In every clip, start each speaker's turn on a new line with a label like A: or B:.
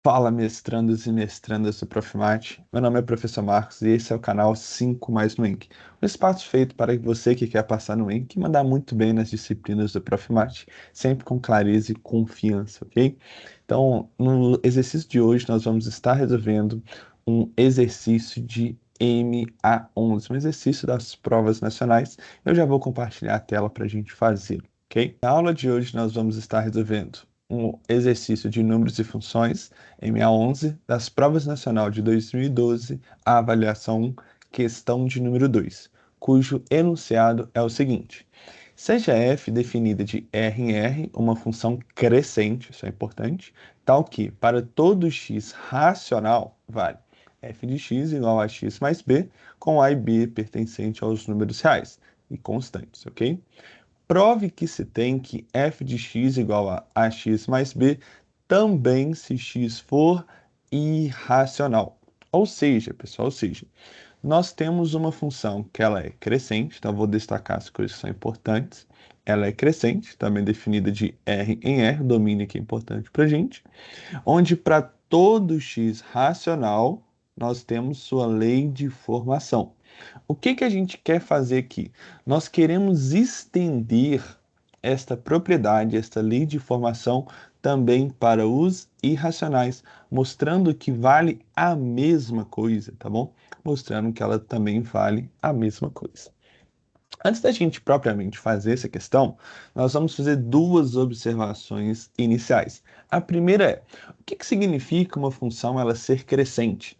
A: Fala, mestrandos e mestrandas do Profimate. Meu nome é Professor Marcos e esse é o canal 5 mais no Inc. Um espaço feito para você que quer passar no Inc e mandar muito bem nas disciplinas do Profimate, sempre com clareza e confiança, ok? Então, no exercício de hoje, nós vamos estar resolvendo um exercício de MA11, um exercício das provas nacionais. Eu já vou compartilhar a tela para a gente fazer, ok? Na aula de hoje, nós vamos estar resolvendo um exercício de números e funções MA11, das provas nacional de 2012, a avaliação 1, questão de número 2, cujo enunciado é o seguinte: seja f definida de R em R uma função crescente, isso é importante, tal que, para todo x racional, vale f de x igual a x mais b, com a e b pertencente aos números reais e constantes, ok? Prove que se tem que f de x igual a ax mais b também se x for irracional. Ou seja, pessoal, nós temos uma função que ela é crescente, então eu vou destacar as coisas que são importantes. Ela é crescente, também definida de R em R, domínio que é importante para a gente, onde para todo x racional nós temos sua lei de formação. O que que a gente quer fazer aqui? Nós queremos estender esta propriedade, esta lei de formação, também para os irracionais, mostrando que vale a mesma coisa, tá bom? Mostrando que ela também vale a mesma coisa. Antes da gente propriamente fazer essa questão, nós vamos fazer duas observações iniciais. A primeira é: o que que significa uma função ela ser crescente?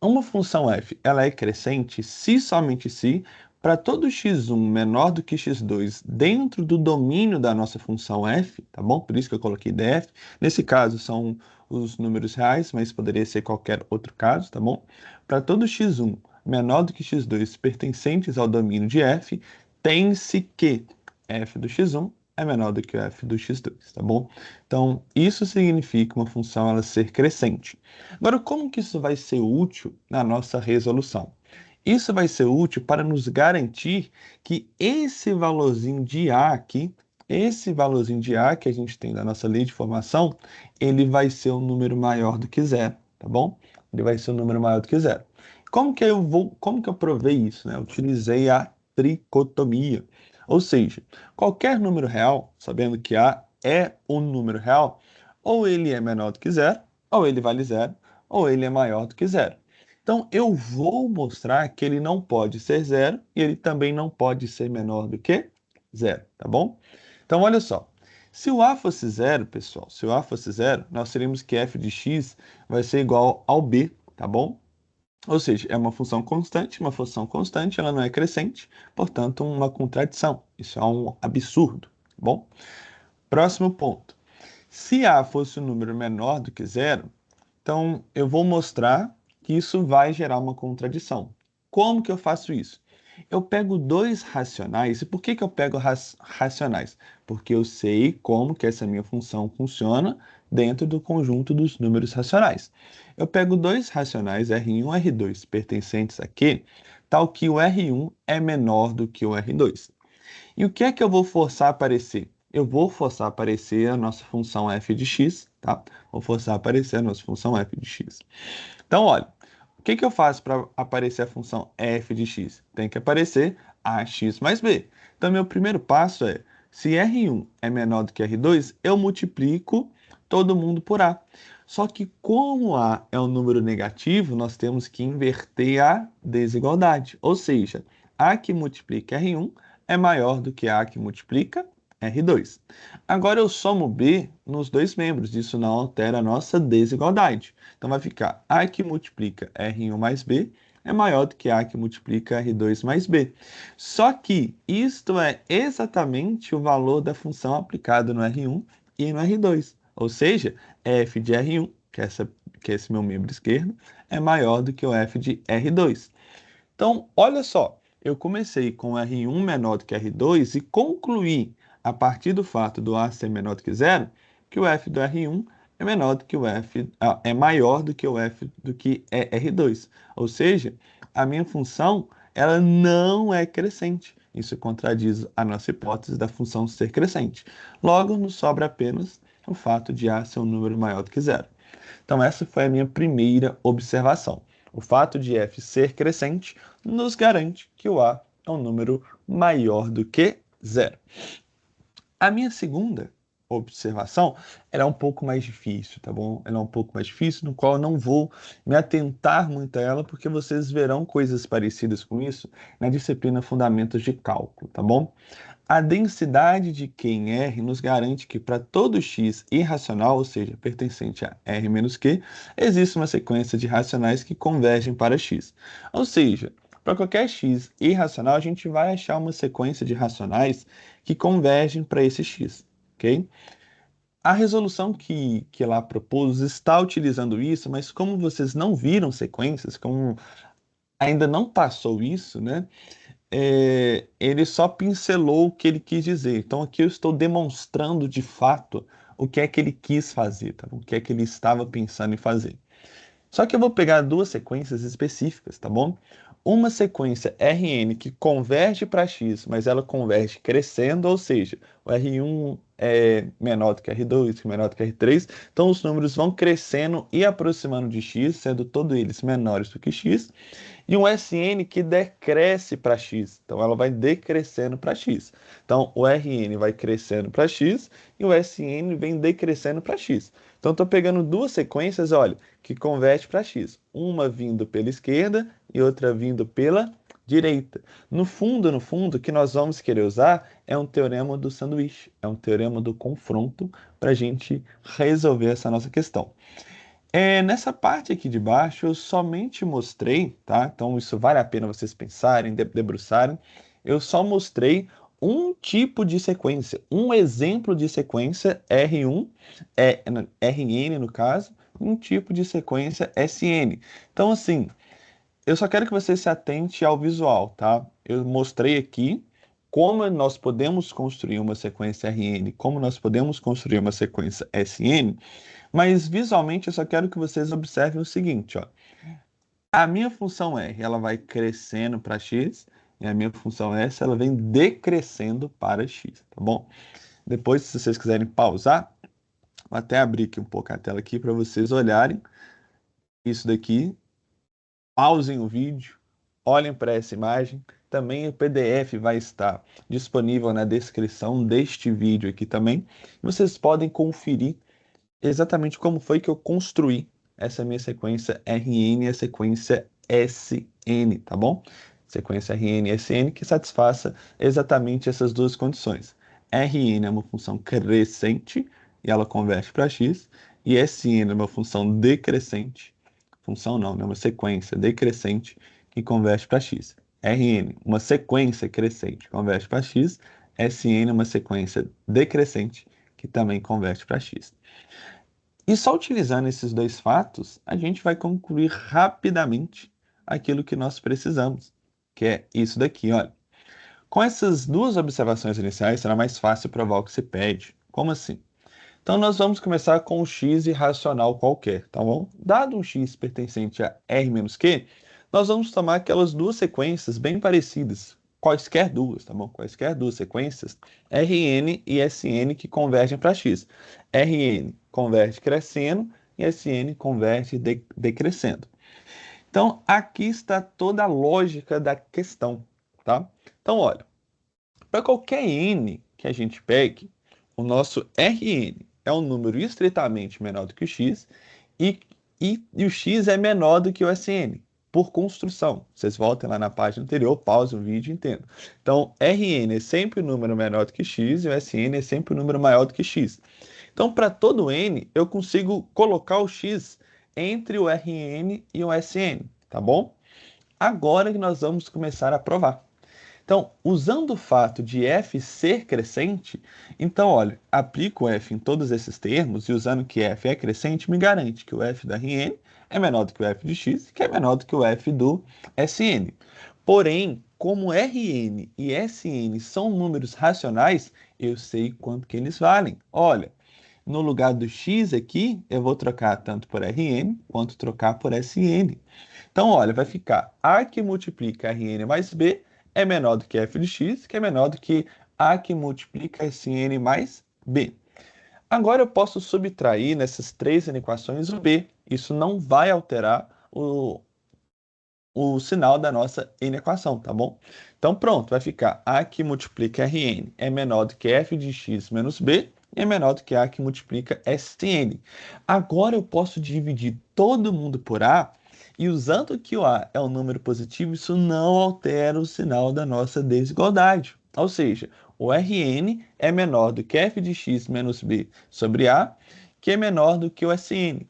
A: Uma função f ela é crescente se somente se, para todo x1 menor do que x2 dentro do domínio da nossa função f, tá bom? Por isso que eu coloquei df. Nesse caso são os números reais, mas poderia ser qualquer outro caso, tá bom? Para todo x1 menor do que x2 pertencentes ao domínio de f, tem-se que f do x1 é menor do que o f do x2, tá bom? Então, isso significa uma função ela ser crescente. Agora, como que isso vai ser útil na nossa resolução? Isso vai ser útil para nos garantir que esse valorzinho de A aqui, esse valorzinho de A que a gente tem da nossa lei de formação, ele vai ser um número maior do que zero, tá bom? Ele vai ser um número maior do que zero. Como que eu provei isso, né? Eu utilizei a tricotomia. Ou seja, qualquer número real, sabendo que A é um número real, ou ele é menor do que zero, ou ele vale zero, ou ele é maior do que zero. Então, eu vou mostrar que ele não pode ser zero e ele também não pode ser menor do que zero, tá bom? Então, olha só. Se o A fosse zero, pessoal, se o A fosse zero, nós teríamos que f de x vai ser igual ao b, tá bom? Ou seja, é uma função constante, ela não é crescente, portanto, uma contradição. Isso é um absurdo, tá bom? Próximo ponto. Se A fosse um número menor do que zero, então eu vou mostrar que isso vai gerar uma contradição. Como que eu faço isso? Eu pego dois racionais. E por que que eu pego racionais? Porque eu sei como que essa minha função funciona dentro do conjunto dos números racionais. Eu pego dois racionais, R1 e R2, pertencentes aqui, tal que o R1 é menor do que o R2. E o que é que eu vou forçar a aparecer? Eu vou forçar a aparecer a nossa função f de x, tá? Vou forçar a aparecer a nossa função f de x. Então, olha, o que que eu faço para aparecer a função f de x? Tem que aparecer ax mais b. Então, meu primeiro passo é, se R1 é menor do que R2, eu multiplico todo mundo por A. Só que como A é um número negativo, nós temos que inverter a desigualdade. Ou seja, A que multiplica R1 é maior do que A que multiplica R2. Agora eu somo B nos dois membros, isso não altera a nossa desigualdade. Então vai ficar A que multiplica R1 mais B é maior do que A que multiplica R2 mais B. Só que isto é exatamente o valor da função aplicada no R1 e no R2. Ou seja, f de R1, que é esse meu membro esquerdo, é maior do que o f de R2. Então, olha só, eu comecei com R1 menor do que R2 e concluí, a partir do fato do A ser menor do que zero, que o f do R1 é menor do que o f, é maior do que o f do que R2. Ou seja, a minha função, ela não é crescente. Isso contradiz a nossa hipótese da função ser crescente. Logo, nos sobra apenas o fato de A ser um número maior do que zero. Então, essa foi a minha primeira observação. O fato de f ser crescente nos garante que o a é um número maior do que zero. A minha segunda observação era um pouco mais difícil, tá bom? Ela é um pouco mais difícil, no qual eu não vou me atentar muito a ela, porque vocês verão coisas parecidas com isso na disciplina Fundamentos de Cálculo, tá bom? A densidade de Q em R nos garante que para todo x irracional, ou seja, pertencente a R menos Q, existe uma sequência de racionais que convergem para x. Ou seja, para qualquer x irracional, a gente vai achar uma sequência de racionais que convergem para esse x, ok? A resolução que lá propôs está utilizando isso, mas como vocês não viram sequências, como ainda não passou isso, né? Ele só pincelou o que ele quis dizer. Então aqui eu estou demonstrando de fato o que é que ele quis fazer, tá? O que é que ele estava pensando em fazer. Só que eu vou pegar duas sequências específicas, tá bom? Uma sequência Rn que converge para x, mas ela converge crescendo, ou seja, o R1 é menor do que R2, que é menor do que R3, então os números vão crescendo e aproximando de x, sendo todos eles menores do que x, e um Sn que decresce para x, então ela vai decrescendo para x. Então o Rn vai crescendo para x e o Sn vem decrescendo para x. Então estou pegando duas sequências, olha, que converte para x, uma vindo pela esquerda e outra vindo pela direita. No fundo, o que nós vamos querer usar é um teorema do sanduíche, é um teorema do confronto para a gente resolver essa nossa questão. Nessa parte aqui de baixo, eu somente mostrei, tá? Então, isso vale a pena vocês pensarem, debruçarem. Eu só mostrei um tipo de sequência, um exemplo de sequência R1, Rn no caso, um tipo de sequência Sn. Então, assim, eu só quero que você se atente ao visual, tá? Eu mostrei aqui como nós podemos construir uma sequência Rn, como nós podemos construir uma sequência Sn, mas visualmente eu só quero que vocês observem o seguinte, ó. A minha função R, ela vai crescendo para x, e a minha função S, ela vem decrescendo para x, tá bom? Depois, se vocês quiserem pausar, vou até abrir aqui um pouco a tela aqui para vocês olharem isso daqui. Pausem o vídeo, olhem para essa imagem. Também o PDF vai estar disponível na descrição deste vídeo aqui também. Vocês podem conferir exatamente como foi que eu construí essa minha sequência Rn e a sequência Sn, tá bom? Sequência Rn e Sn que satisfaça exatamente essas duas condições. Rn é uma função crescente e ela converte para x, e Sn é uma função decrescente, função não, é uma sequência decrescente que converte para x. Rn, uma sequência crescente, converte para x, Sn é uma sequência decrescente que também converte para x. E só utilizando esses dois fatos, a gente vai concluir rapidamente aquilo que nós precisamos, que é isso daqui, olha. Com essas duas observações iniciais, será mais fácil provar o que se pede. Como assim? Então, nós vamos começar com um x irracional qualquer, tá bom? Dado um x pertencente a r menos q, nós vamos tomar aquelas duas sequências bem parecidas, quaisquer duas, tá bom? Quaisquer duas sequências, Rn e Sn que convergem para x. Rn converge crescendo e Sn converge decrescendo. Então, aqui está toda a lógica da questão, tá? Então, olha, para qualquer n que a gente pegue, o nosso Rn é um número estritamente menor do que o x e, e o x é menor do que o Sn, por construção. Vocês voltem lá na página anterior, pausem o vídeo e entendam. Então, Rn é sempre um número menor do que x e o Sn é sempre um número maior do que x. Então, para todo n, eu consigo colocar o x entre o Rn e o Sn, tá bom? Agora que nós vamos começar a provar. Então, usando o fato de f ser crescente, então, olha, aplico f em todos esses termos e usando que f é crescente, me garante que o f da Rn é menor do que o f de x, que é menor do que o f do Sn. Porém, como Rn e Sn são números racionais, eu sei quanto que eles valem. Olha, no lugar do x aqui, eu vou trocar tanto por Rn quanto trocar por Sn. Então, olha, vai ficar A que multiplica Rn mais B é menor do que f de x, que é menor do que A que multiplica Sn mais B. Agora eu posso subtrair nessas três equações o b. Isso não vai alterar o sinal da nossa inequação, tá bom? Então pronto, vai ficar A que multiplica Rn é menor do que f de x menos b e é menor do que A que multiplica Sn. Agora eu posso dividir todo mundo por A e usando que o A é um número positivo, isso não altera o sinal da nossa desigualdade. Ou seja, o Rn é menor do que f de x menos b sobre A, que é menor do que o Sn.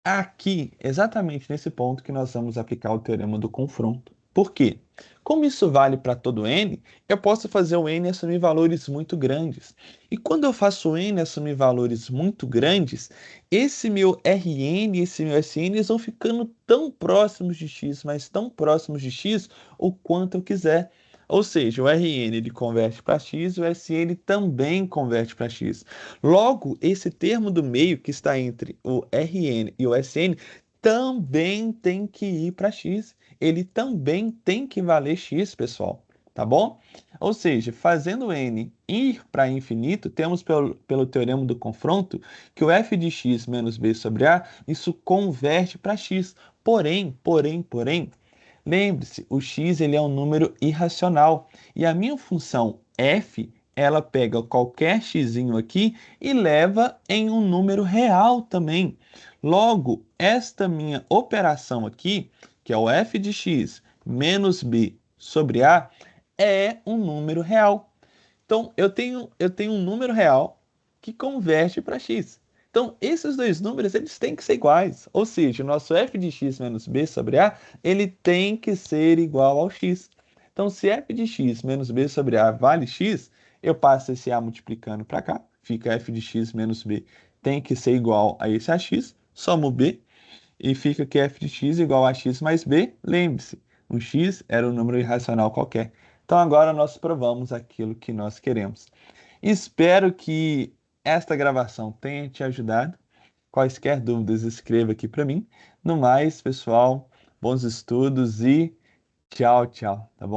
A: Aqui, exatamente nesse ponto que nós vamos aplicar o teorema do confronto. Por quê? Como isso vale para todo n, eu posso fazer o n assumir valores muito grandes. E quando eu faço o n assumir valores muito grandes, esse meu Rn e esse meu Sn eles vão ficando tão próximos de x, mas tão próximos de x, o quanto eu quiser. Ou seja, o Rn ele converte para x, o Sn também converte para x. Logo, esse termo do meio que está entre o Rn e o Sn também tem que ir para x. Ele também tem que valer x, pessoal. Tá bom? Ou seja, fazendo n ir para infinito, temos pelo teorema do confronto que o f de x menos b sobre a, isso converte para x. Porém, lembre-se, o x ele é um número irracional e a minha função f ela pega qualquer x aqui e leva em um número real também. Logo, esta minha operação aqui, que é o f de x menos b sobre a, é um número real. Então, eu tenho um número real que converte para x. Então, esses dois números, eles têm que ser iguais. Ou seja, o nosso f de x menos b sobre a, ele tem que ser igual ao x. Então, se f de x menos b sobre a vale x, eu passo esse a multiplicando para cá. Fica f de x menos b tem que ser igual a esse ax. Somo o b e fica que f de x igual a x mais b. Lembre-se, o x era um número irracional qualquer. Então agora nós provamos aquilo que nós queremos. Espero que esta gravação tenha te ajudado. Quaisquer dúvidas, escreva aqui para mim. No mais, pessoal, bons estudos e tchau, tchau, tá bom?